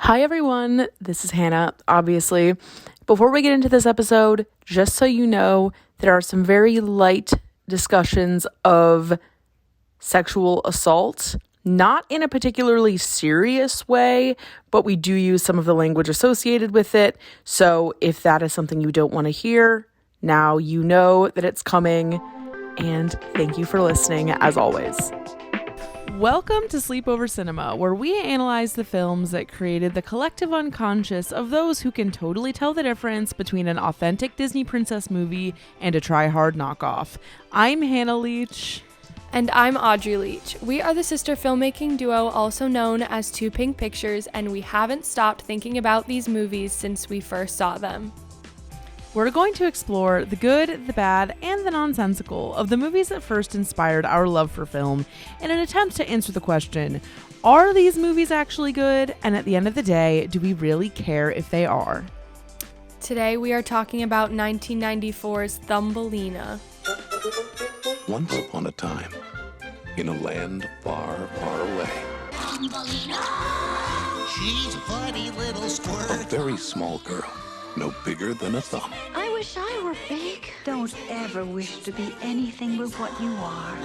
Hi everyone, this is Hannah, obviously. Before we get into this episode, just so you know, there are some very light discussions of sexual assault, not in a particularly serious way, but we do use some of the language associated with it. So if that is something you don't want to hear, now you know that it's coming, and thank you for listening as always. Welcome to Sleepover Cinema, where we analyze the films that created the collective unconscious of those who can totally tell the difference between an authentic Disney princess movie and a try-hard knockoff. I'm Hannah Leach. And I'm Audrey Leach. We are the sister filmmaking duo also known as Two Pink Pictures, and we haven't stopped thinking about these movies since we first saw them. We're going to explore the good, the bad, and the nonsensical of the movies that first inspired our love for film in an attempt to answer the question, are these movies actually good? And at the end of the day, do we really care if they are? Today we are talking about 1994's Thumbelina. Once upon a time, in a land far, far away, Thumbelina! She's a funny little squirt. a very small girl, no bigger than a thumb, I wish I were big. Don't ever wish to be anything but what you are.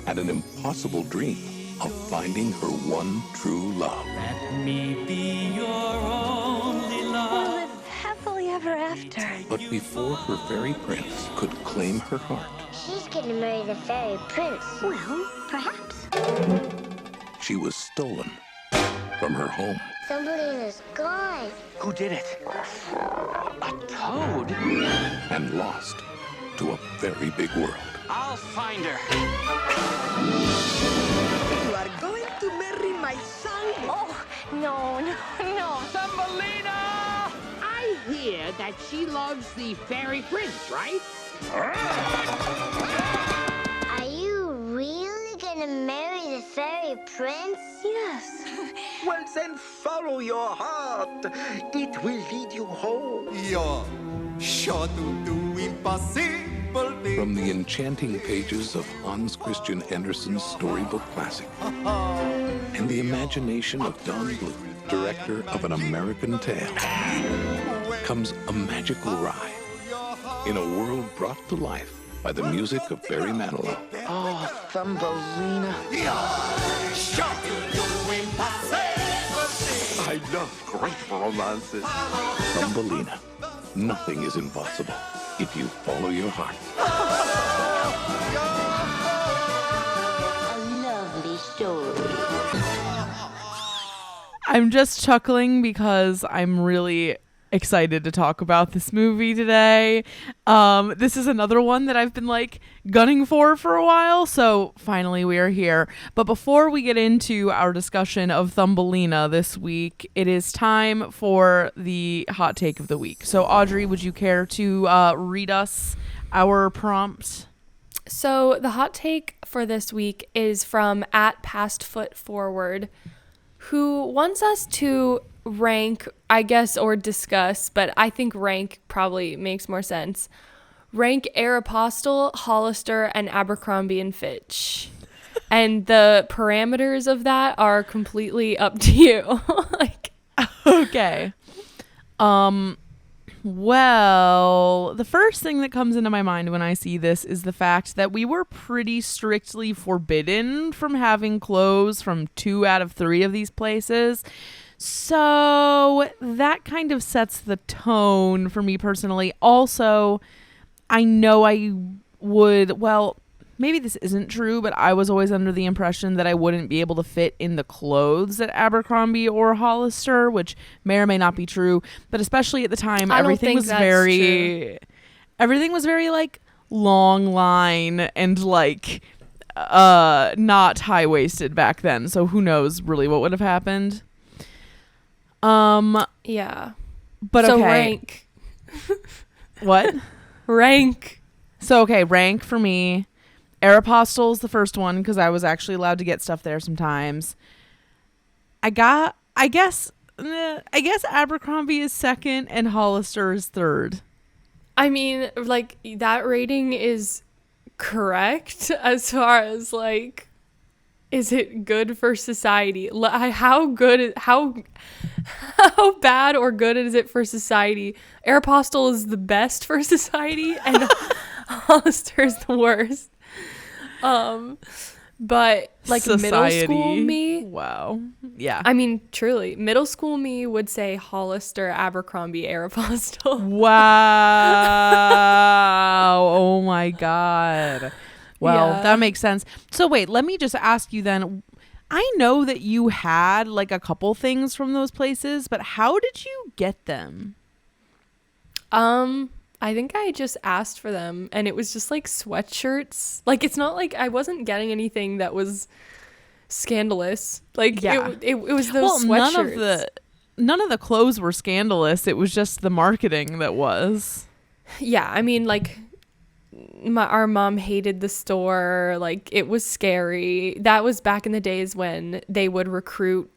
had an impossible dream of finding her one true love. Let me be your only We'll love. live happily ever after. But before her fairy prince could claim her heart, She's gonna marry the fairy prince. Well, perhaps. she was stolen from her home Thumbelina's gone. Who did it? A toad? and lost to a very big world. I'll find her. You are going to marry my son? Oh, no. Thumbelina! I hear that she loves the fairy prince, right? Are you really gonna marry the fairy prince? Yes. Well, then follow your heart. It will lead you home. You're sure to do impossible things. From the enchanting pages of Hans Christian Andersen's storybook classic and the imagination of Don Bluth, director of An American Tale, comes a magical ride in a world brought to life by the music of Barry Manilow. Oh, Thumbelina. Sure to do impossible things. I love great romances. Thumbelina. Nothing is impossible if you follow your heart. A lovely story. I'm just chuckling because I'm really excited to talk about this movie today. This is another one that I've been gunning for a while, so finally we are here. But before we get into our discussion of Thumbelina this week, it is time for the hot take of the week. So Audrey, would you care to read us our prompt? So the hot take for this week is from @PastFootForward, who wants us to rank, I guess, or discuss, but I think rank probably makes more sense. Rank Aeropostale, Hollister, and Abercrombie and Fitch. And the parameters of that are completely up to you. Okay. Well, the first thing that comes into my mind when I see this is the fact that we were pretty strictly forbidden from having clothes from 2 out of 3 of these places. So that kind of sets the tone for me personally. Also, I know I would, well, maybe this isn't true, but I was always under the impression that I wouldn't be able to fit in the clothes at Abercrombie or Hollister, which may or may not be true. But especially at the time, everything was very long line and not high-waisted back then. So who knows really what would have happened. Yeah. But so okay. Rank. What? Rank. So, okay, rank for me. Aeropostale's the first one because I was actually allowed to get stuff there sometimes. I guess Abercrombie is second and Hollister is third. I mean, that rating is correct as far as Is it good for society? How bad or good is it for society? Aeropostale is the best for society, and Hollister is the worst. But like Society. Middle school me, Wow. Yeah. I mean, truly, middle school me would say Hollister, Abercrombie, Aeropostale. Wow. Oh my God. Well, Yeah. that makes sense. So wait, let me just ask you then. I know that you had like a couple things from those places, but how did you get them? I think I just asked for them, and it was just like sweatshirts. Like, it's not like I wasn't getting anything that was scandalous. Like, Yeah. it was those sweatshirts. None of the clothes were scandalous. It was just the marketing that was. Yeah, I mean, like, our mom hated the store. Like, it was scary. That was back in the days when they would recruit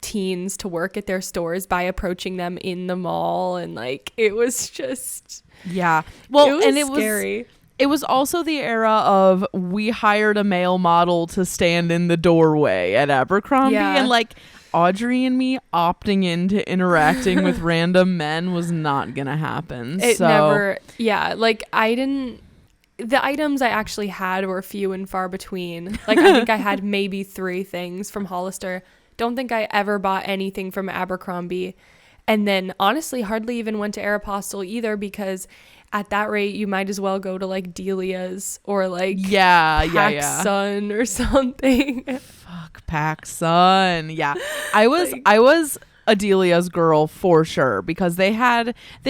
teens to work at their stores by approaching them in the mall, and like, it was just, Yeah. Well, it was scary. It was also the era of we hired a male model to stand in the doorway at Abercrombie, Yeah. and like Audrey and me opting into interacting with random men was not gonna happen. It so never, yeah, like, the items I actually had were few and far between. Like, I think I had maybe 3 things from Hollister. Don't think I ever bought anything from Abercrombie. And then honestly hardly even went to Aeropostale either, because at that rate you might as well go to like Delia's or like PacSun or something. Fuck PacSun. Yeah. I was a Delia's girl for sure, because they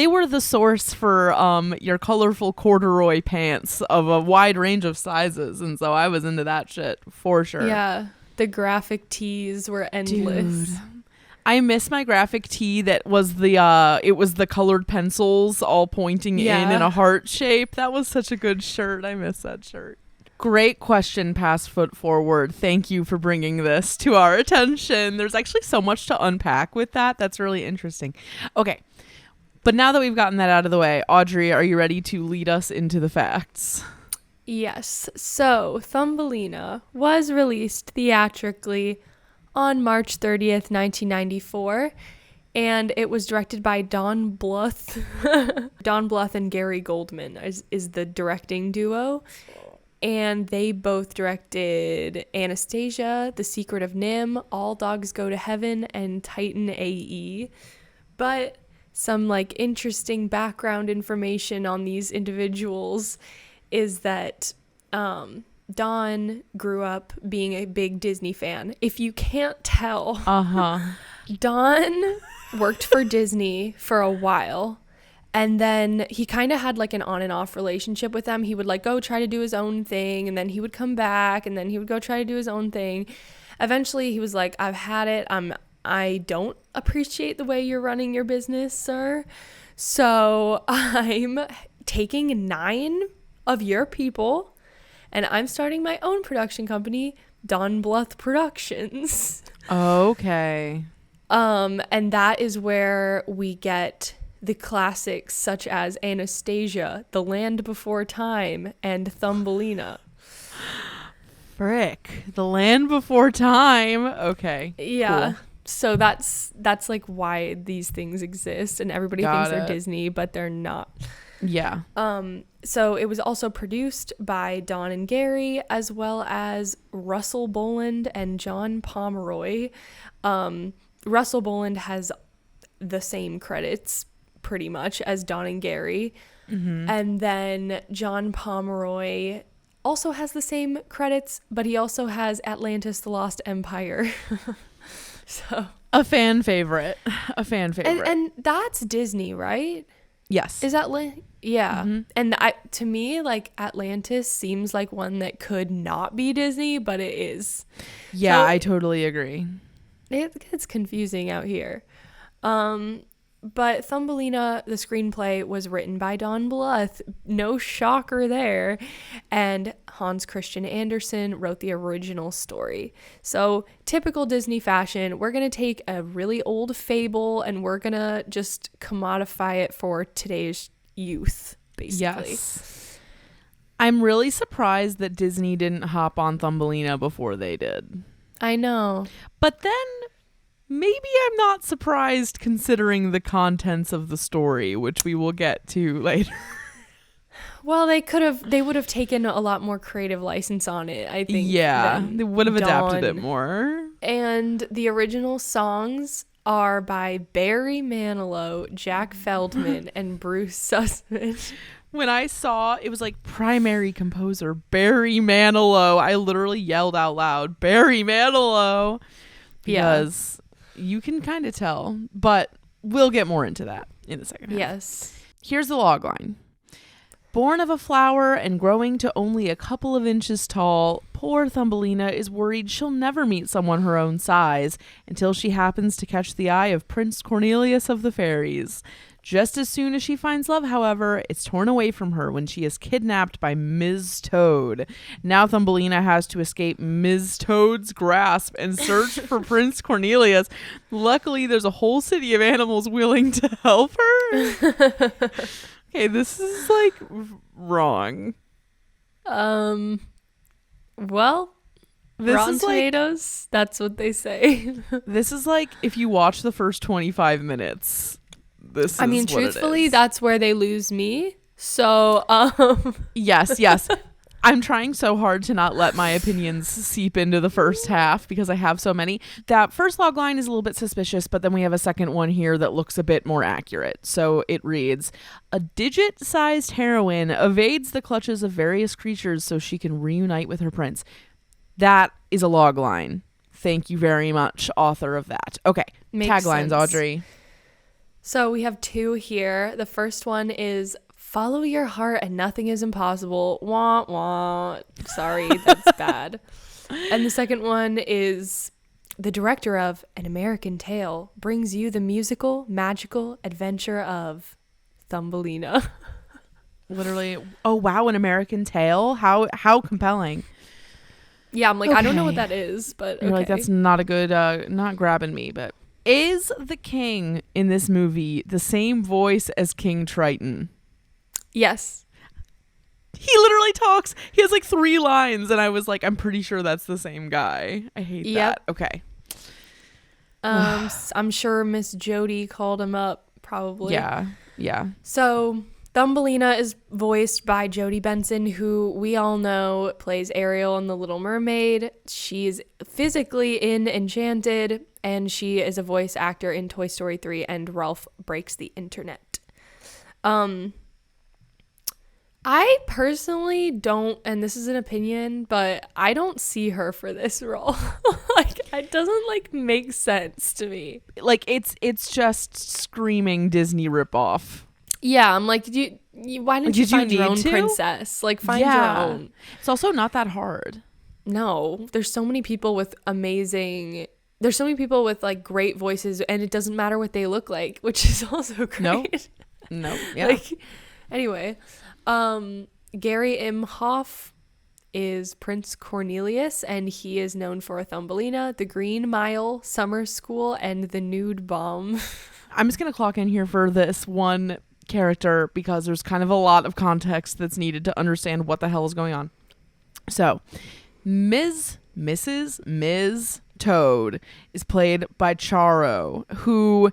were the source for your colorful corduroy pants of a wide range of sizes, and so I was into that shit for sure. Yeah. The graphic tees were endless. Dude. I miss my graphic tee that was the colored pencils all pointing in a heart shape. That was such a good shirt. I miss that shirt. Great question, Past Foot Forward. Thank you for bringing this to our attention. There's actually so much to unpack with that. That's really interesting. Okay. But now that we've gotten that out of the way, Audrey, are you ready to lead us into the facts? Yes. So, Thumbelina was released theatrically on March 30th, 1994, and it was directed by Don Bluth. Don Bluth and Gary Goldman is the directing duo, and they both directed Anastasia, The Secret of Nim, All Dogs Go to Heaven, and Titan AE. But some like interesting background information on these individuals is that Don grew up being a big Disney fan. If you can't tell, Don worked for Disney for a while, and then he kind of had like an on and off relationship with them. He would like go try to do his own thing, and then he would come back, and then he would go try to do his own thing. Eventually he was like, I've had it. I don't appreciate the way you're running your business, sir. So I'm taking 9 of your people, and I'm starting my own production company, Don Bluth Productions. Okay. And that is where we get the classics such as Anastasia, The Land Before Time, and Thumbelina. Frick. The Land Before Time. Okay. Yeah. Cool. So that's like why these things exist, and everybody thinks they're Disney, but they're not. Yeah. So it was also produced by Don and Gary, as well as Russell Boland and John Pomeroy. Russell Boland has the same credits pretty much as Don and Gary. Mm-hmm. And then John Pomeroy also has the same credits, but he also has Atlantis: The Lost Empire. So a fan favorite. And that's Disney, right? Yes. Is that yeah. Mm-hmm. And to me, like, Atlantis seems like one that could not be Disney, but it is. Yeah, So I totally agree. It gets confusing out here. But Thumbelina, the screenplay, was written by Don Bluth. No shocker there. And Hans Christian Andersen wrote the original story. So typical Disney fashion, we're going to take a really old fable and we're going to just commodify it for today's youth, basically. Yes. I'm really surprised that Disney didn't hop on Thumbelina before they did. I know. But then maybe I'm not surprised considering the contents of the story, which we will get to later. Well, they would have taken a lot more creative license on it, I think. Yeah, they would have adapted it Dawn. more. And the original songs are by Barry Manilow, Jack Feldman, and Bruce Sussman. When I saw it was like primary composer Barry Manilow, I literally yelled out loud, Barry Manilow, because you can kind of tell, but we'll get more into that in the second half. Yes. Here's the logline. Born of a flower and growing to only a couple of inches tall, poor Thumbelina is worried she'll never meet someone her own size until she happens to catch the eye of Prince Cornelius of the Fairies. Just as soon as she finds love, however, it's torn away from her when she is kidnapped by Ms. Toad. Now Thumbelina has to escape Ms. Toad's grasp and search for Prince Cornelius. Luckily, there's a whole city of animals willing to help her. Okay, this is like wrong. Well, This Rotten is like, Tomatoes, that's what they say. this is like if you watch the first 25 minutes. This I is mean, what it truthfully, is. that's where they lose me. So, Yes. I'm trying so hard to not let my opinions seep into the first half because I have so many. That first log line is a little bit suspicious, but then we have a second one here that looks a bit more accurate. So it reads, a digit-sized heroine evades the clutches of various creatures so she can reunite with her prince. That is a log line. Thank you very much, author of that. Okay, Makes taglines, sense. Audrey. So we have two here. The first one is follow your heart and nothing is impossible. Wah, wah. Sorry, that's bad. And the second one is the director of An American Tale brings you the musical, magical adventure of Thumbelina. Literally, oh wow, An American Tale? How compelling. Yeah, I'm like, I don't know what Okay. that is, but okay. You're like, that's not a good, not grabbing me, but is the king in this movie the same voice as King Triton? Yes. He literally talks. He has like 3 lines, and I was like, I'm pretty sure that's the same guy. I hate that. Okay. I'm sure Miss Jody called him up, probably. Yeah. So Thumbelina is voiced by Jodie Benson, who we all know plays Ariel in The Little Mermaid. She's physically in Enchanted, and she is a voice actor in Toy Story 3 and Ralph Breaks the Internet. I personally don't, and this is an opinion, but I don't see her for this role. Like, it doesn't like make sense to me. Like it's just screaming Disney ripoff. Yeah, I'm like, why didn't you Did you find your need own to? princess? Like, find your own. It's also not that hard. No, there's so many people with like great voices, and it doesn't matter what they look like, which is also great. No. Yeah. Like, anyway, Gary Imhoff is Prince Cornelius, and he is known for Thumbelina, The Green Mile, Summer School, and The Nude Bomb. I'm just going to clock in here for this one character because there's kind of a lot of context that's needed to understand what the hell is going on. So, Ms. Toad is played by Charo, who,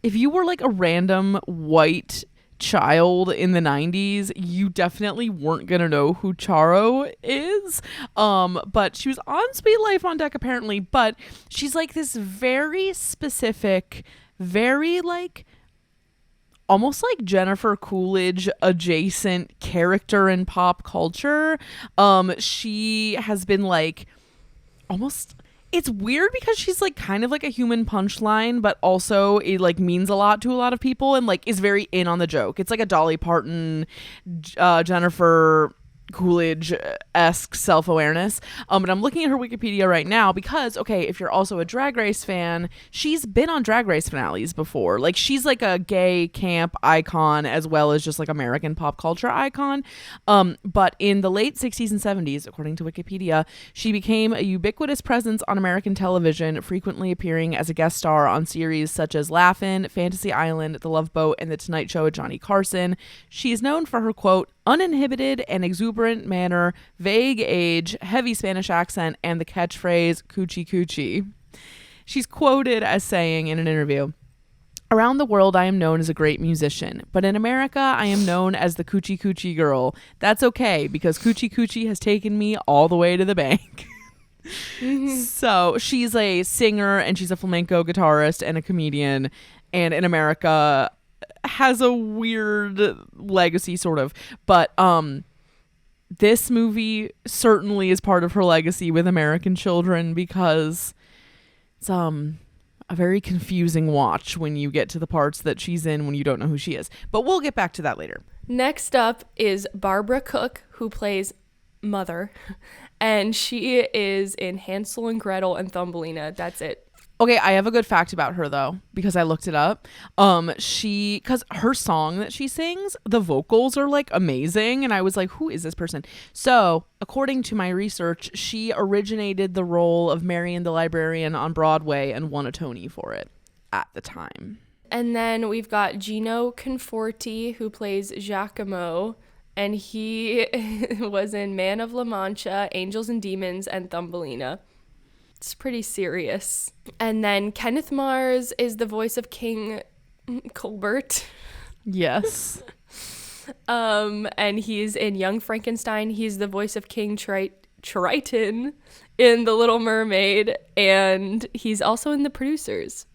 if you were like a random white child in the 90s, you definitely weren't gonna know who Charo is, but she was on Sweet Life on Deck apparently, but she's like this very specific, very like almost like Jennifer Coolidge adjacent character in pop culture. She has been like almost, it's weird because she's like kind of like a human punchline, but also it like means a lot to a lot of people and like is very in on the joke. It's like a Dolly Parton, Jennifer Coolidge-esque self-awareness. And I'm looking at her Wikipedia right now because, okay, if you're also a Drag Race fan, she's been on Drag Race finales before. Like, she's like a gay camp icon as well as just like American pop culture icon. But in the late 60s and 70s, according to Wikipedia, she became a ubiquitous presence on American television, frequently appearing as a guest star on series such as Laugh-In, Fantasy Island, The Love Boat, and The Tonight Show with Johnny Carson. She is known for her, quote, uninhibited and exuberant manner, vague age, heavy Spanish accent, and the catchphrase coochie coochie. She's quoted as saying in an interview, "Around the world, I am known as a great musician, but in America, I am known as the Coochie Coochie Girl. That's okay, because Coochie Coochie has taken me all the way to the bank." So she's a singer and she's a flamenco guitarist and a comedian, and in America has a weird legacy, sort of. But this movie certainly is part of her legacy with American children, because it's a very confusing watch when you get to the parts that she's in when you don't know who she is. But we'll get back to that later. Next up is Barbara Cook, who plays Mother, and she is in Hansel and Gretel and Thumbelina. That's it. Okay, I have a good fact about her though, because I looked it up. Because her song that she sings, the vocals are like amazing, and I was like, who is this person? So, according to my research, she originated the role of Marian the Librarian on Broadway and won a Tony for it at the time. And then we've got Gino Conforti, who plays Giacomo, and he was in Man of La Mancha, Angels and Demons, and Thumbelina. It's pretty serious. And then Kenneth Mars is the voice of King Colbert. Yes. And he's in Young Frankenstein. He's the voice of King Triton in The Little Mermaid. And he's also in The Producers.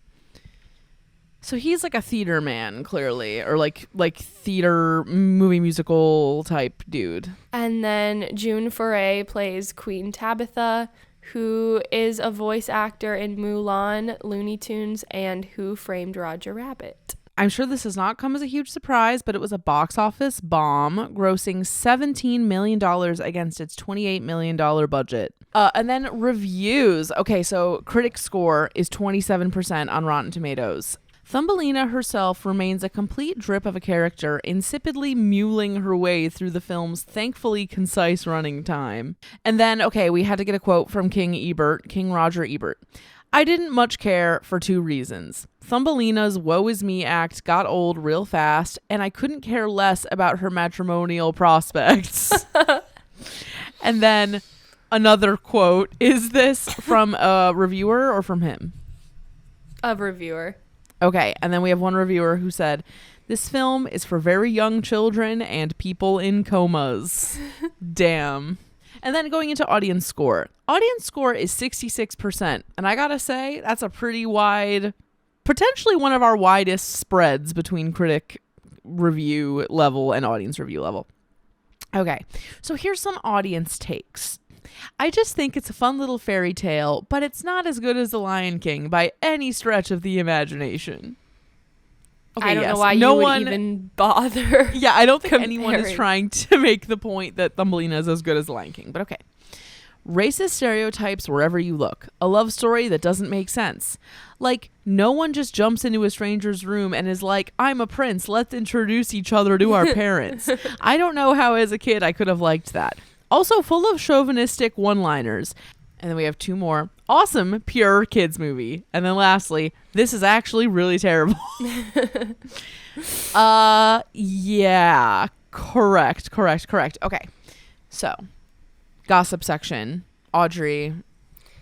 So he's like a theater man, clearly, or like theater movie musical type dude. And then June Foray plays Queen Tabitha, who is a voice actor in Mulan, Looney Tunes, and Who Framed Roger Rabbit. I'm sure this does not come as a huge surprise, but it was a box office bomb, grossing $17 million against its $28 million budget. And then reviews. Okay, so critic score is 27% on Rotten Tomatoes. Thumbelina herself remains a complete drip of a character, insipidly mewling her way through the film's thankfully concise running time. And then, okay, we had to get a quote from King Roger Ebert. "I didn't much care for two reasons. Thumbelina's woe is me act got old real fast, and I couldn't care less about her matrimonial prospects." And then another quote. Is this from a reviewer or from him? A reviewer. Okay, and then we have one reviewer who said, "This film is for very young children and people in comas." Damn. And then going into audience score. Audience score is 66%. And I gotta say, that's a pretty wide, potentially one of our widest spreads between critic review level and audience review level. Okay, so here's some audience takes. "I just think it's a fun little fairy tale, but it's not as good as The Lion King by any stretch of the imagination." Okay, I don't know why you would even bother. Yeah, I don't think comparing. anyone is trying to make the point that Thumbelina is as good as The Lion King, but okay. "Racist stereotypes wherever you look. A love story that doesn't make sense. Like, no one just jumps into a stranger's room and is like, 'I'm a prince, let's introduce each other to our parents.' I don't know how as a kid I could have liked that. Also full of chauvinistic one-liners." And then we have two more. "Awesome, pure kids movie." And then lastly, "This is actually really terrible." Yeah, correct. Okay, so gossip section. Audrey,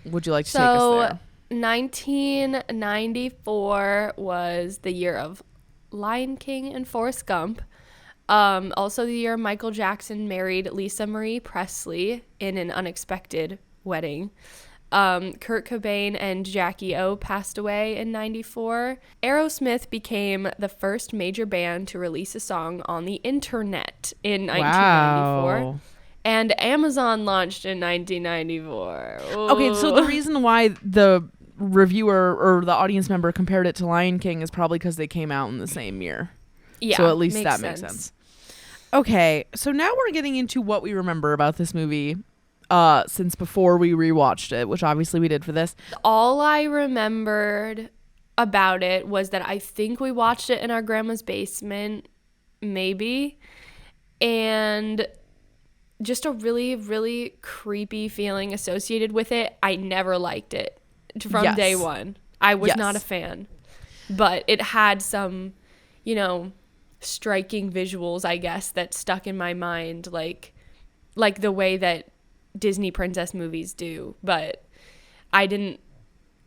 would you like to take us there? 1994 was the year of Lion King and Forrest Gump. Also the year Michael Jackson married Lisa Marie Presley in an unexpected wedding. Kurt Cobain and Jackie O passed away in 94. Aerosmith became the first major band to release a song on the internet in 1994. Wow. And Amazon launched in 1994. Ooh. Okay, so the reason why the reviewer or the audience member compared it to Lion King is probably because they came out in the same year. Yeah, so at least that makes sense. Okay, so now we're getting into what we remember about this movie since before we rewatched it, which obviously we did for this. All I remembered about it was that I think we watched it in our grandma's basement, maybe, and just a really, really creepy feeling associated with it. I never liked it from day one. I was not a fan, but it had some, striking visuals, I guess, that stuck in my mind, like the way that Disney princess movies do, but I didn't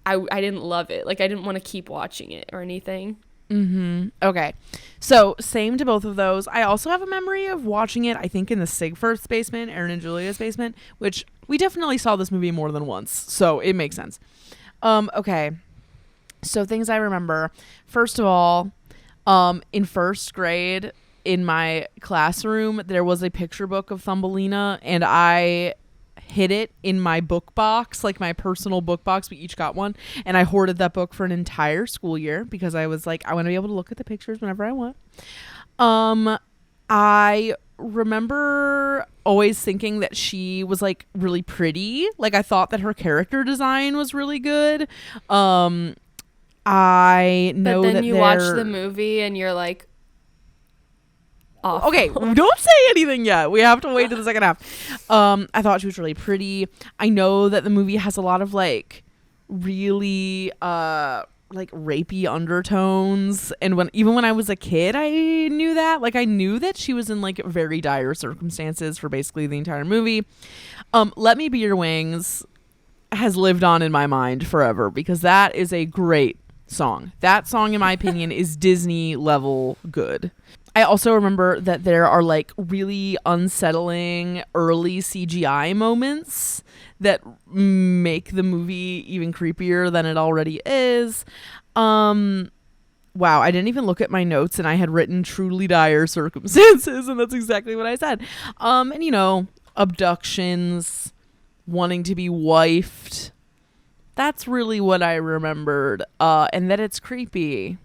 love it. Like, I didn't want to keep watching it or anything. Okay. So, same to both of those. I also have a memory of watching it, I think, in the Sigfirth's basement, Aaron and Julia's basement, which we definitely saw this movie more than once, so it makes sense. Okay. So, things I remember. First of all, in first grade, in my classroom, there was a picture book of Thumbelina, and I hid it in my book box, like my personal book box. We each got one, and I hoarded that book for an entire school year because I was like, I want to be able to look at the pictures whenever I want. I remember always thinking that she was like really pretty. Like, I thought that her character design was really good. I know but then that you watch the movie and you're like, awful. Okay, don't say anything yet. We have to wait to the second half. I thought she was really pretty. I know that the movie has a lot of like really like rapey undertones, and even when I was a kid, I knew that. Like, I knew that she was in like very dire circumstances for basically the entire movie. Let Me Be Your Wings has lived on in my mind forever because that is a great song. That song, in my opinion, is Disney level good. I also remember that there are like really unsettling early CGI moments that make the movie even creepier than it already is. Wow, I didn't even look at my notes, and I had written truly dire circumstances, and that's exactly what I said. And you know, abductions, wanting to be wifed. That's really what I remembered. And that it's creepy.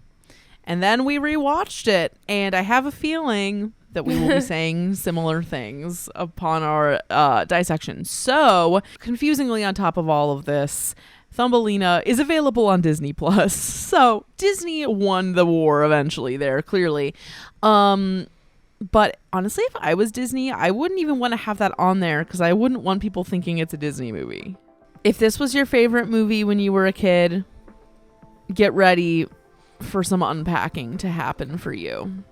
And then we rewatched it, and I have a feeling that we will be saying similar things upon our dissection. So, confusingly on top of all of this, Thumbelina is available on Disney Plus. So, Disney won the war eventually there, clearly. But honestly, if I was Disney, I wouldn't even want to have that on there because I wouldn't want people thinking it's a Disney movie. If this was your favorite movie when you were a kid, get ready for some unpacking to happen for you.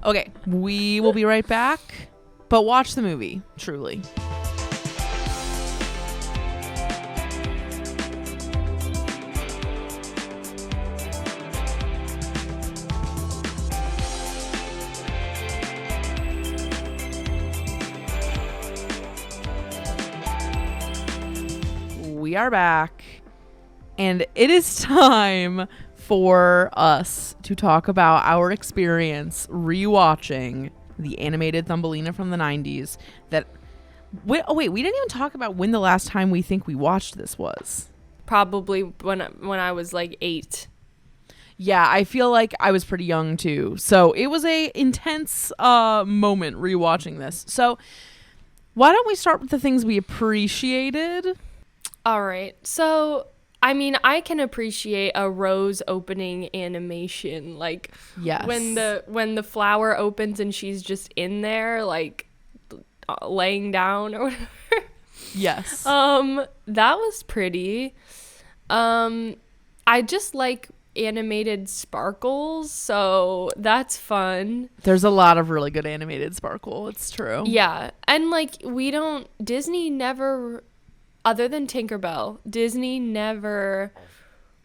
Okay, we will be right back, but watch the movie, truly. We are back, and it is time for us to talk about our experience rewatching the animated Thumbelina from the 90s. We didn't even talk about when the last time we think we watched this was. Probably when I was like 8. Yeah, I feel like I was pretty young too. So it was a intense moment rewatching this. So why don't we start with the things we appreciated? All right. So, I mean, I can appreciate a rose opening animation, like yes. when the flower opens and she's just in there, like laying down or whatever. Yes. That was pretty. I just like animated sparkles, so that's fun. There's a lot of really good animated sparkle. It's true. Yeah, and like Disney never. Other than Tinkerbell, Disney never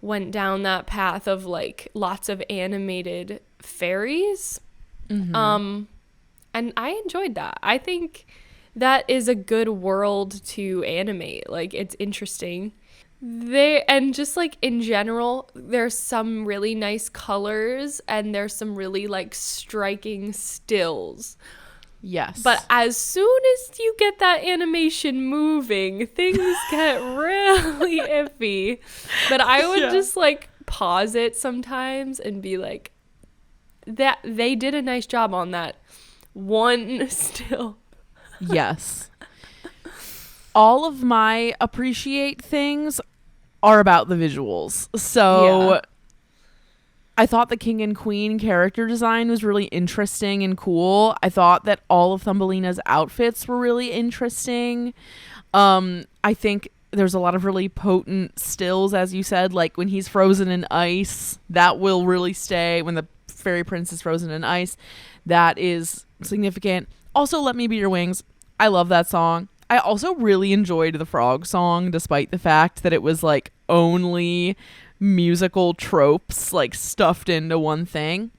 went down that path of like lots of animated fairies. Mm-hmm. And I enjoyed that. I think that is a good world to animate. Like, it's interesting. And just like in general, there's some really nice colors and there's some really like striking stills. Yes. But as soon as you get that animation moving, things get really iffy. But I would just like pause it sometimes and be like, that they did a nice job on that one still. Yes. All of my appreciate things are about the visuals. So yeah. I thought the King and Queen character design was really interesting and cool. I thought that all of Thumbelina's outfits were really interesting. I think there's a lot of really potent stills, as you said, like when he's frozen in ice, that will really stay. When the fairy princess frozen in ice. That is significant. Also, Let Me Be Your Wings. I love that song. I also really enjoyed the frog song, despite the fact that it was like only musical tropes like stuffed into one thing.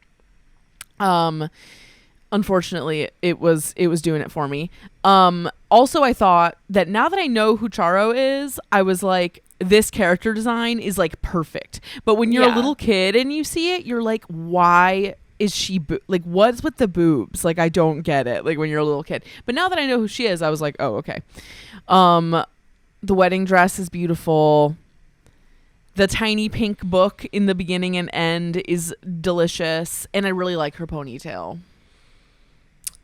Unfortunately, it was doing it for me. Also, I thought that now that I know who Charo is, I was like, this character design is like perfect. But when you're a little kid and you see it, you're like, why is she like, what's with the boobs? Like, I don't get it. Like, when you're a little kid. But now that I know who she is, I was like, oh, okay. The wedding dress is beautiful. The tiny pink book in the beginning and end is delicious, and I really like her ponytail.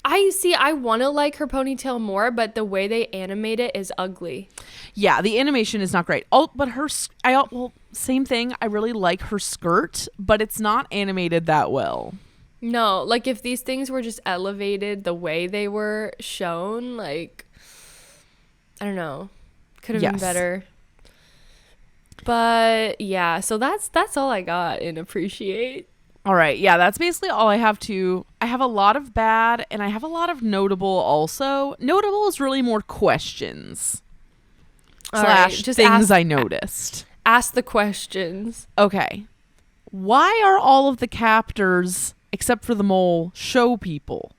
I want to like her ponytail more, but the way they animate it is ugly. Yeah, the animation is not great. Oh, but same thing. I really like her skirt, but it's not animated that well. No, like if these things were just elevated the way they were shown, like, I don't know, could have been better. But yeah, so that's all I got in appreciate. All right, yeah, that's basically all I have to. I have a lot of bad, and I have a lot of notable also. Notable is really more questions. Just things I noticed. Ask the questions. Okay. Why are all of the captors, except for the mole, show people?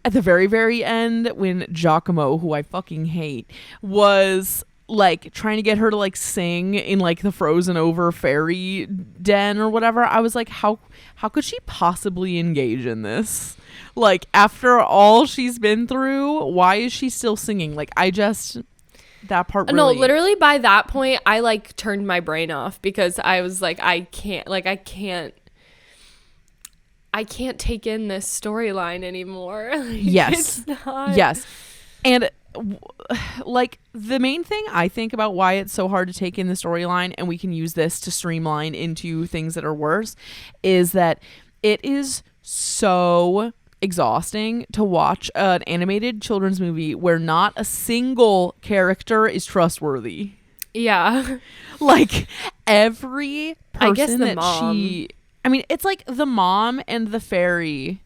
At the very, very end, when Giacomo, who I fucking hate, was like trying to get her to like sing in like the frozen over fairy den or whatever, I was like, how could she possibly engage in this? Like, after all she's been through, why is she still singing? Like, that part really... No, literally by that point I like turned my brain off, because I was like, I can't take in this storyline anymore. Like, yes. Yes. And like, the main thing I think about why it's so hard to take in the storyline, and we can use this to streamline into things that are worse, is that it is so exhausting to watch an animated children's movie where not a single character is trustworthy. Yeah. Like, every person, I guess the that mom. It's like the mom and the fairy,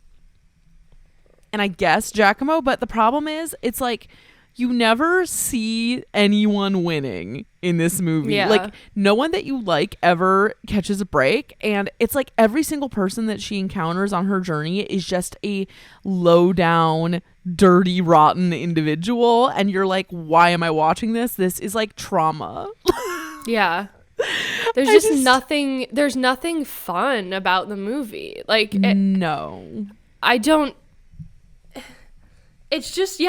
and I guess Giacomo, but the problem is, it's like, you never see anyone winning in this movie. Yeah. Like, no one that you like ever catches a break. And it's like every single person that she encounters on her journey is just a low down, dirty, rotten individual. And you're like, why am I watching this? This is like trauma. Yeah. There's nothing fun about the movie. Like, no. It's just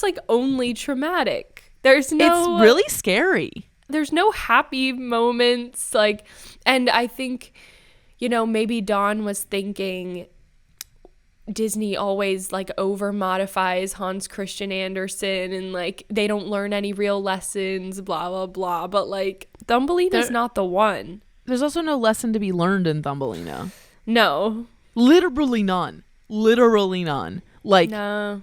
like only traumatic. It's really scary. There's no happy moments, like, and I think, maybe Dawn was thinking Disney always like over modifies Hans Christian Andersen, and like they don't learn any real lessons, blah blah blah, but like Thumbelina's not the one. There's also no lesson to be learned in Thumbelina. No. Literally none. Like, no.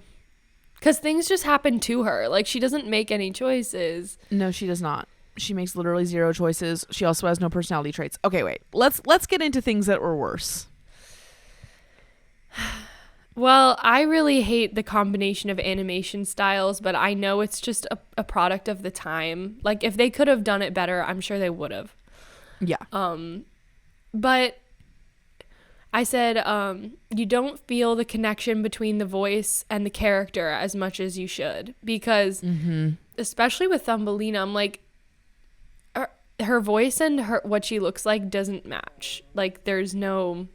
Because things just happen to her. Like, she doesn't make any choices. No, she does not. She makes literally zero choices. She also has no personality traits. Okay, wait. Let's get into things that were worse. Well, I really hate the combination of animation styles, but I know it's just a product of the time. Like, if they could have done it better, I'm sure they would have. Yeah. But I said, you don't feel the connection between the voice and the character as much as you should, because especially with Thumbelina, I'm like, her voice and what she looks like doesn't match. Like, there's no,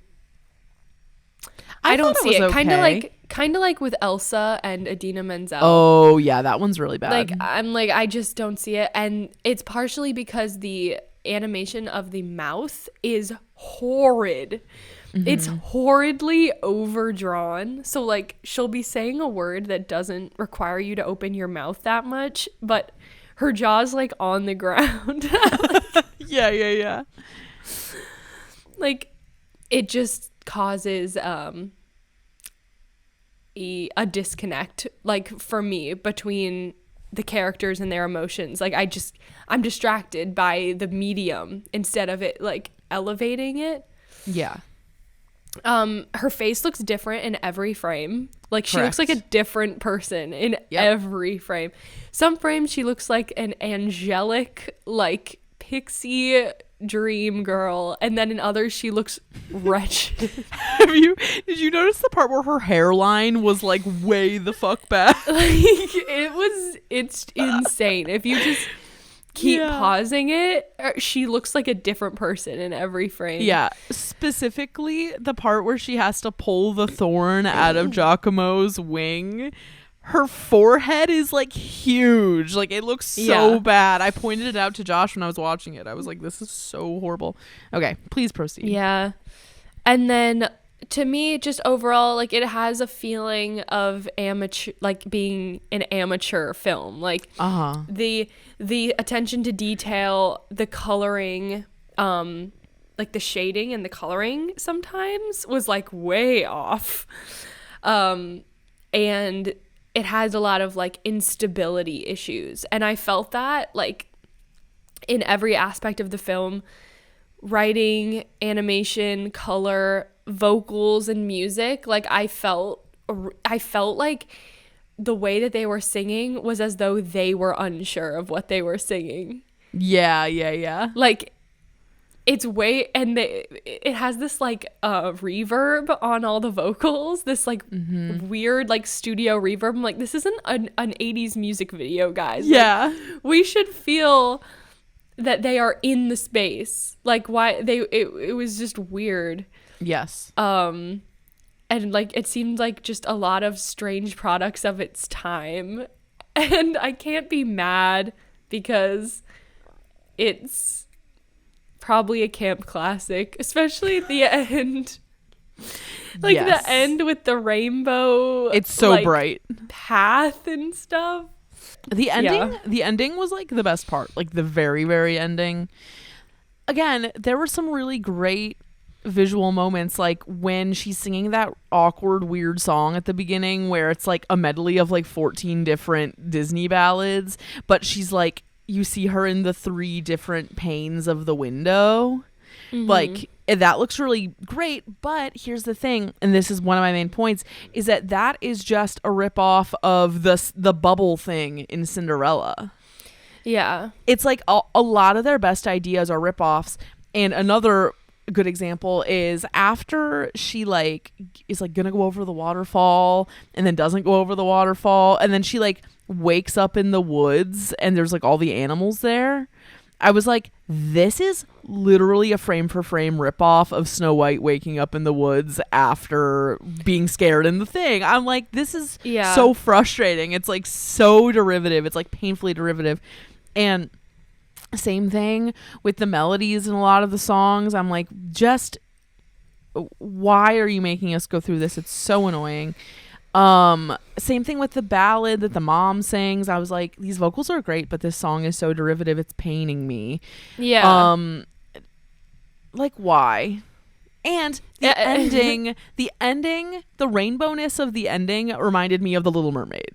I don't see it. Okay. Kind of like with Elsa and Idina Menzel. Oh yeah, that one's really bad. Like, I'm like, I just don't see it, and it's partially because the animation of the mouth is horrid. It's horridly overdrawn. So like, she'll be saying a word that doesn't require you to open your mouth that much, but her jaw's like on the ground. Like, yeah. Like, it just causes a disconnect, like, for me, between the characters and their emotions. Like, I'm distracted by the medium instead of it like elevating it. Yeah. Her face looks different in every frame. Like she looks like Correct. a different person in every frame. Some frames she looks like an angelic, like pixie dream girl, and then in others she looks wretched. Did you notice the part where her hairline was like way the fuck back? It's insane. If you just keep pausing it, she looks like a different person in every frame. Yeah, specifically the part where she has to pull the thorn out of Giacomo's wing. Her forehead is like huge. Like it looks so bad. I pointed it out to Josh when I was watching it. I was like, this is so horrible. Okay, please proceed. Yeah. And then to me, just overall, like it has a feeling of amateur, like being an amateur film. Like the attention to detail, the coloring, like the shading and the coloring sometimes was like way off. And it has a lot of like instability issues. And I felt that like in every aspect of the film, writing, animation, color, vocals, and music. Like I felt like the way that they were singing was as though they were unsure of what they were singing. Yeah. Like it's way, and it has this like reverb on all the vocals, this like weird like studio reverb. I'm like, this isn't an 80s music video, guys. Yeah. Like, we should feel that they are in the space. Like why it was just weird. Yes. And like it seemed like just a lot of strange products of its time. And I can't be mad because it's probably a camp classic, especially at the end. Like the end with the rainbow. It's so like, bright. Path and stuff. The ending was like the best part, like the very, very ending. Again, there were some really great visual moments, like when she's singing that awkward, weird song at the beginning where it's like a medley of like 14 different Disney ballads, but she's like, you see her in the 3 different panes of the window. Like that looks really great, but here's the thing, and this is one of my main points, is that is just a ripoff of the bubble thing in Cinderella. Yeah. It's like a lot of their best ideas are ripoffs. And another good example is after she like is like gonna go over the waterfall and then doesn't go over the waterfall, and then she like wakes up in the woods and there's like all the animals there. I was like, this is literally a frame for frame ripoff of Snow White waking up in the woods after being scared in the thing. I'm like, this is so frustrating. It's like so derivative. It's like painfully derivative. And same thing with the melodies in a lot of the songs. I'm like, just why are you making us go through this? It's so annoying. Same thing with the ballad that the mom sings. I was like, these vocals are great, but this song is so derivative, it's paining me. Yeah. Like why? And the ending, the rainbowness of the ending reminded me of The Little Mermaid.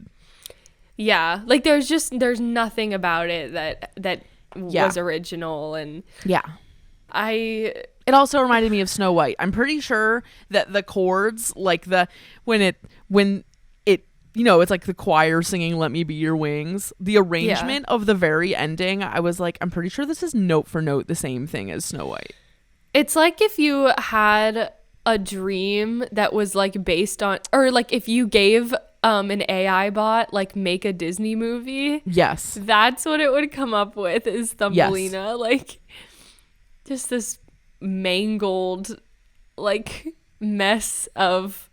Yeah, like there's nothing about it that was original, and it also reminded me of Snow White. I'm pretty sure that the chords, like when it it's like the choir singing "Let Me Be Your Wings," the arrangement of the very ending, I was like, I'm pretty sure this is note for note the same thing as Snow White. It's like if you had a dream that was like based on, or like if you gave an AI bot like make a Disney movie. Yes. That's what it would come up with, is Thumbelina. Yes. Like just this mangled like mess of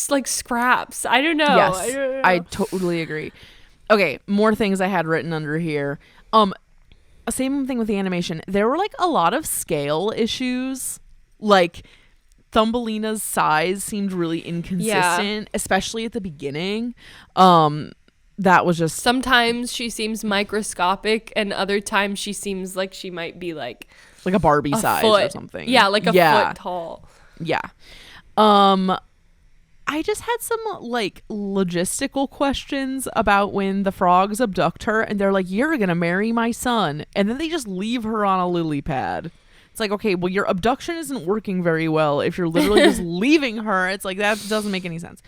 like scraps. I don't know. Yes. I totally agree. Okay, more things I had written under here. Same thing with the animation. There were like a lot of scale issues. Like Thumbelina's size seemed really inconsistent, especially at the beginning. That was just, sometimes she seems microscopic and other times she seems like she might be like a Barbie size or something. Yeah, like a foot tall. Yeah. I just had some like logistical questions about when the frogs abduct her and they're like, you're gonna marry my son, and then they just leave her on a lily pad. It's like, okay, well, your abduction isn't working very well if you're literally just leaving her. It's like, that doesn't make any sense.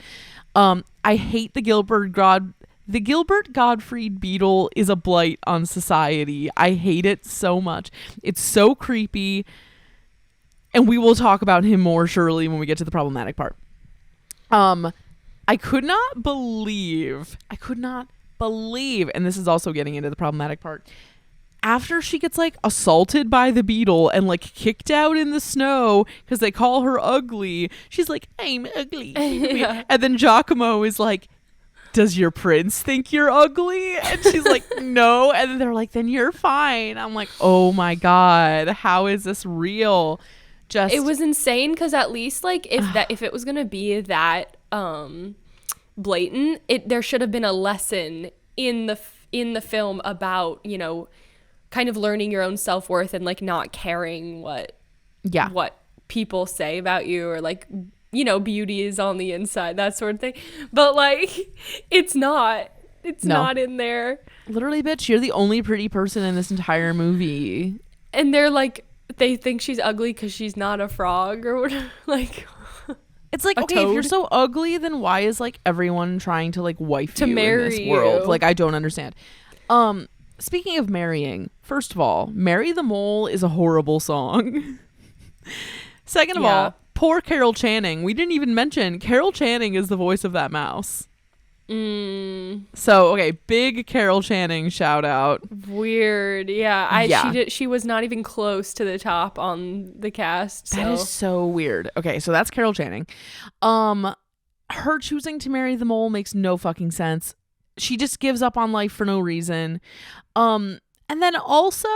I hate the Gilbert Gottfried beetle is a blight on society. I hate it so much. It's so creepy. And we will talk about him more surely when we get to the problematic part. I could not believe, and this is also getting into the problematic part, after she gets like assaulted by the beetle and like kicked out in the snow because they call her ugly, she's like, I'm ugly. Yeah. And then Giacomo is like, does your prince think you're ugly? And she's like, no. And then they're like, then you're fine. I'm like, oh my God, how is this real? It was insane, because at least like if it was gonna be that blatant, there should have been a lesson in the film about, you know, kind of learning your own self-worth and like not caring what people say about you, or like, you know, beauty is on the inside, that sort of thing. But like, it's not in there. Literally, bitch, you're the only pretty person in this entire movie. And they're like, they think she's ugly because she's not a frog or whatever. Like, it's like, okay, toad. if you're so ugly, then why is like everyone trying to like wife to you marry in this world? you? Like, I don't understand. Speaking of marrying, first of all, Marry the Mole is a horrible song. Second of all, poor Carol Channing. We didn't even mention Carol Channing is the voice of that mouse. So, okay, big Carol Channing shout out. Weird. Yeah. She was not even close to the top on the cast. So. That is so weird. Okay, so that's Carol Channing. Her choosing to marry the mole makes no fucking sense. She just gives up on life for no reason. And then also,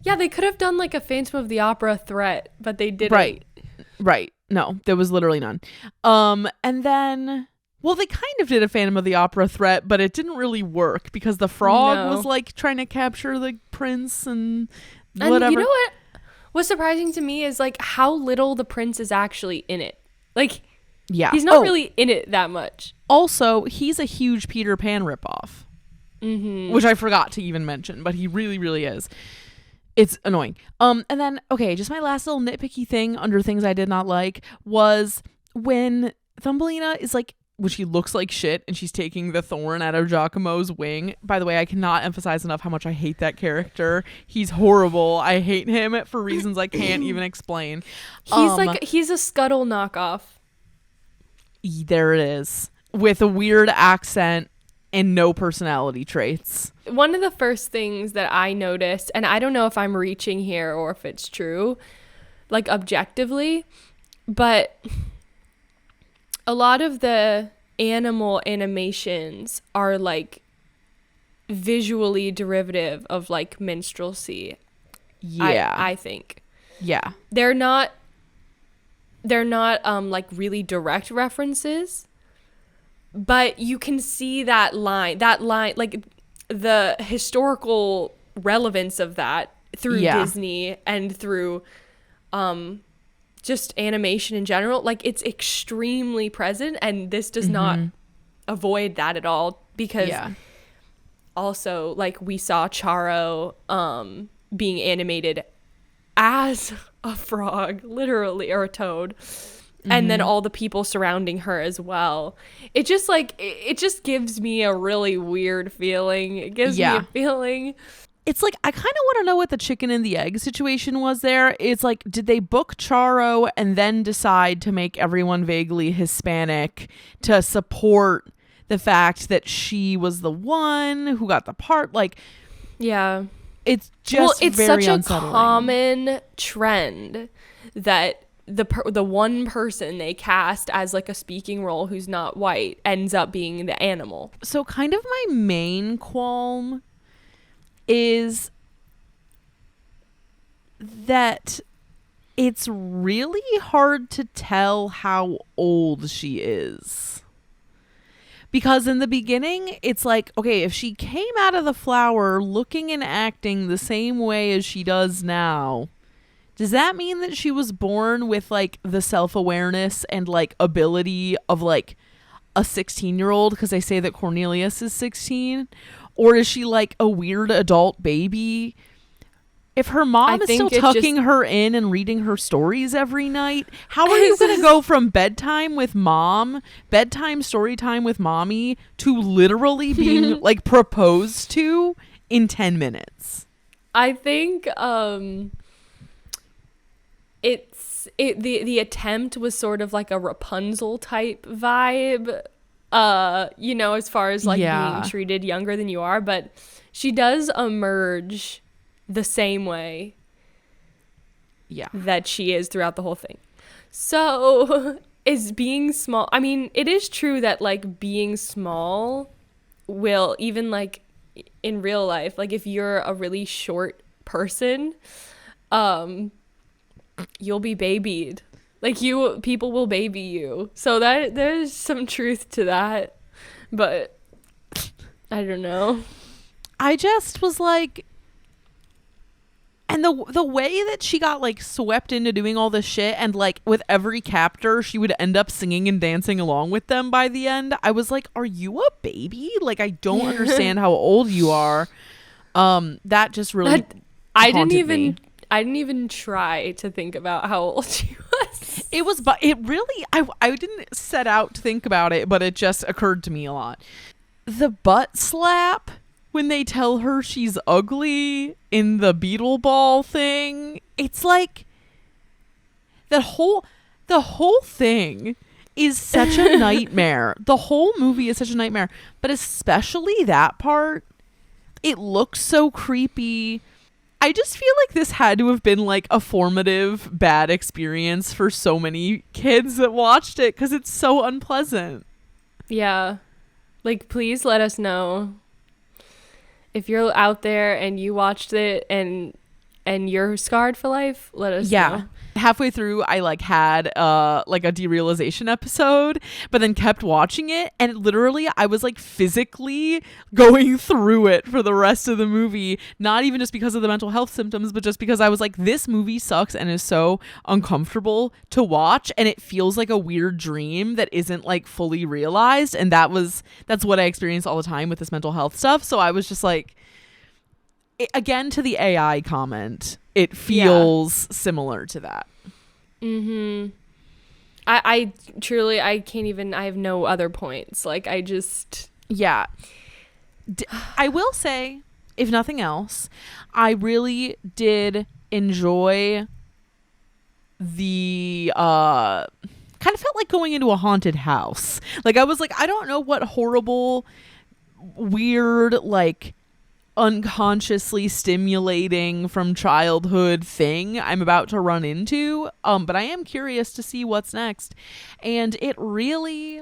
yeah, they could have done like a Phantom of the Opera threat, but they didn't. Right. No, there was literally none. And then, well, they kind of did a Phantom of the Opera threat, but it didn't really work because the frog was like trying to capture the prince and whatever. And you know what was surprising to me is like how little the prince is actually in it. Like, yeah, he's not really in it that much. Also, he's a huge Peter Pan ripoff, which I forgot to even mention, but he really, really is. It's annoying. And then, okay, just my last little nitpicky thing under things I did not like was when Thumbelina is like, when she looks like shit and she's taking the thorn out of Giacomo's wing. By the way, I cannot emphasize enough how much I hate that character. He's horrible. I hate him for reasons I can't even explain. He's a Scuttle knockoff. There it is. With a weird accent and no personality traits. One of the first things that I noticed, and I don't know if I'm reaching here or if it's true, like objectively, but a lot of the animal animations are like visually derivative of like minstrelsy. Yeah. I think. Yeah. They're not like really direct references, but you can see that line, like the historical relevance of that through Disney and through just animation in general. Like, it's extremely present, and this does not avoid that at all, because also, like, we saw Charo being animated as a frog, literally, or a toad, and then all the people surrounding her as well. It just like it just gives me a really weird feeling. It gives me a feeling. It's like, I kind of want to know what the chicken and the egg situation was there. It's like, did they book Charo and then decide to make everyone vaguely Hispanic to support the fact that she was the one who got the part? Like, yeah, it's just it's very such unsettling. a common trend that the one person they cast as like a speaking role who's not white ends up being the animal. So kind of my main qualm is that it's really hard to tell how old she is. Because in the beginning, it's like, okay, if she came out of the flower looking and acting the same way as she does now, does that mean that she was born with like the self-awareness and like ability of like a 16-year-old? Because they say that Cornelius is 16. Or is she like a weird adult baby? If her mom is still tucking her in and reading her stories every night, how are you going to go from bedtime with mom, bedtime story time with mommy, to literally being like proposed to in 10 minutes? I think the attempt was sort of like a Rapunzel type vibe, you know, as far as like being treated younger than you are, but she does emerge the same way that she is throughout the whole thing. So is being small, I mean, it is true that like being small will, even like in real life, like if you're a really short person, you'll be babied. Like people will baby you. So that there's some truth to that. But I don't know. I just was like, and the way that she got like swept into doing all this shit, and like with every captor she would end up singing and dancing along with them by the end, I was like, are you a baby? Like, I don't understand how old you are. That just really I didn't even try to think about how old she was. I didn't set out to think about it, but it just occurred to me a lot. The butt slap when they tell her she's ugly in the beetle ball thing, it's like the whole thing is such a nightmare. The whole movie is such a nightmare, but especially that part, it looks so creepy. I just feel like this had to have been like a formative bad experience for so many kids that watched it, because it's so unpleasant. Yeah. Like, please let us know if you're out there and you watched it and you're scarred for life. Let us know. Halfway through, I like had like a derealization episode, but then kept watching it, and literally I was like physically going through it for the rest of the movie, not even just because of the mental health symptoms, but just because I was like, this movie sucks and is so uncomfortable to watch, and it feels like a weird dream that isn't like fully realized. And that's what I experience all the time with this mental health stuff. So I was just like, again, to the AI comment, it feels similar to that. I truly, I can't even, I have no other points. Like, I just... Yeah. I will say, if nothing else, I really did enjoy the... kind of felt like going into a haunted house. Like, I was like, I don't know what horrible, weird, like, unconsciously stimulating from childhood thing I'm about to run into, but I am curious to see what's next. And it really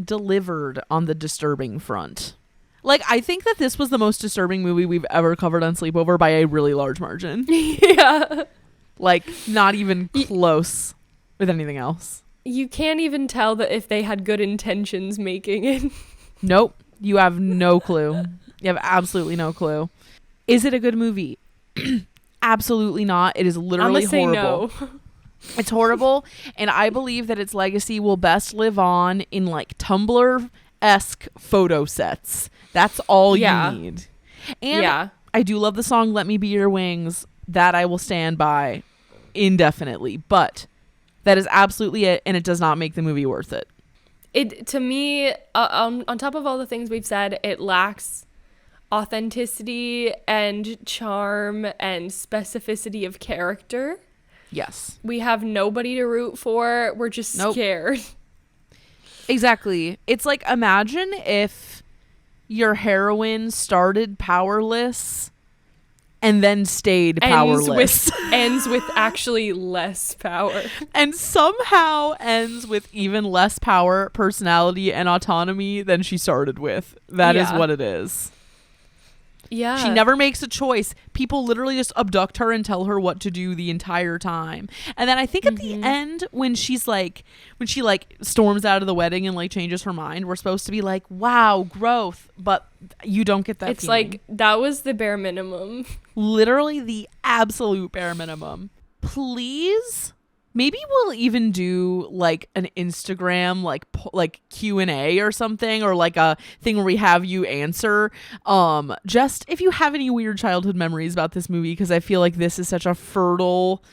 delivered on the disturbing front. Like, I think that this was the most disturbing movie we've ever covered on Sleepover by a really large margin. Yeah. Like, not even close with anything else. You can't even tell that if they had good intentions making it. Nope. You have no clue. You have absolutely no clue. Is it a good movie? Absolutely not. It is literally horrible. No. It's horrible, and I believe that its legacy will best live on in like Tumblr-esque photo sets. That's all you need. And I do love the song Let Me Be Your Wings. That I will stand by indefinitely, but that is absolutely it, and it does not make the movie worth it. It, to me, on top of all the things we've said, it lacks authenticity and charm and specificity of character. Yes. We have nobody to root for. We're just scared. Exactly. It's like, imagine if your heroine started powerless and then stayed powerless. Ends with actually less power. And somehow ends with even less power, personality, and autonomy than she started with. That is what it is. Yeah. She never makes a choice. People literally just abduct her and tell her what to do the entire time. And then I think at the end, when she storms out of the wedding and like changes her mind, we're supposed to be like, wow, growth. But you don't get that It's feeling. like, that was the bare minimum. Literally the absolute bare minimum. Please Maybe we'll even do like an Instagram like Q&A or something, or like a thing where we have you answer just if you have any weird childhood memories about this movie, because I feel like this is such a fertile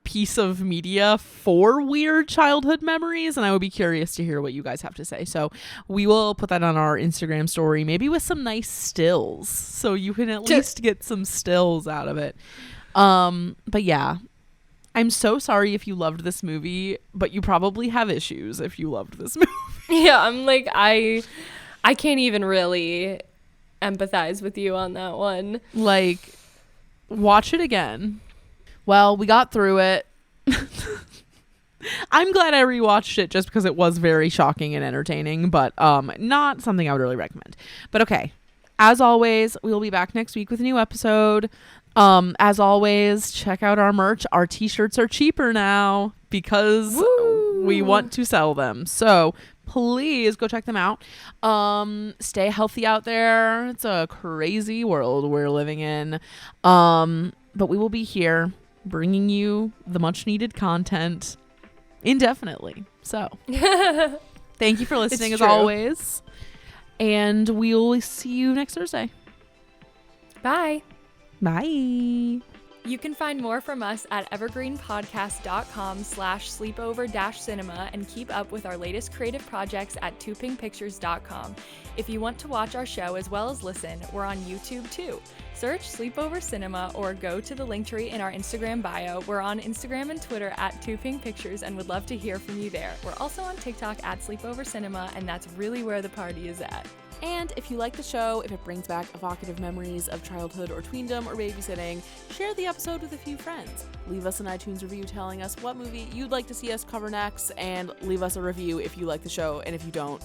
piece of media for weird childhood memories, and I would be curious to hear what you guys have to say. So we will put that on our Instagram story, maybe with some nice stills, so you can at least get some stills out of it. But yeah, I'm so sorry if you loved this movie, but you probably have issues if you loved this movie. Yeah, I'm like, I can't even really empathize with you on that one. Like, watch it again. Well, we got through it. I'm glad I rewatched it just because it was very shocking and entertaining, but not something I would really recommend. But okay, as always, we will be back next week with a new episode. As always, check out our merch. Our t-shirts are cheaper now because we want to sell them. So please go check them out. Stay healthy out there. It's a crazy world we're living in. But we will be here bringing you the much needed content indefinitely. So thank you for listening as always. And we'll see you next Thursday. Bye. Bye. You can find more from us at evergreenpodcast.com/sleepover-cinema and keep up with our latest creative projects at toopinkpictures.com. If you want to watch our show as well as listen, we're on YouTube too. Search Sleepover Cinema or go to the link tree in our Instagram bio. We're on Instagram and Twitter at toopinkpictures and would love to hear from you there. We're also on TikTok at Sleepover Cinema, and that's really where the party is at. And if you like the show, if it brings back evocative memories of childhood or tweendom or babysitting, share the episode with a few friends. Leave us an iTunes review telling us what movie you'd like to see us cover next, and leave us a review if you like the show, and if you don't.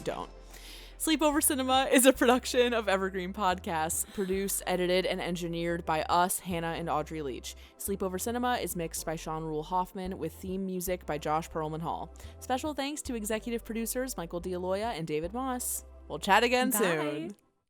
Sleepover Cinema is a production of Evergreen Podcasts, produced, edited, and engineered by us, Hannah and Audrey Leach. Sleepover Cinema is mixed by Sean Rule Hoffman with theme music by Josh Perlman Hall. Special thanks to executive producers Michael D'Aloia and David Moss. We'll chat again soon.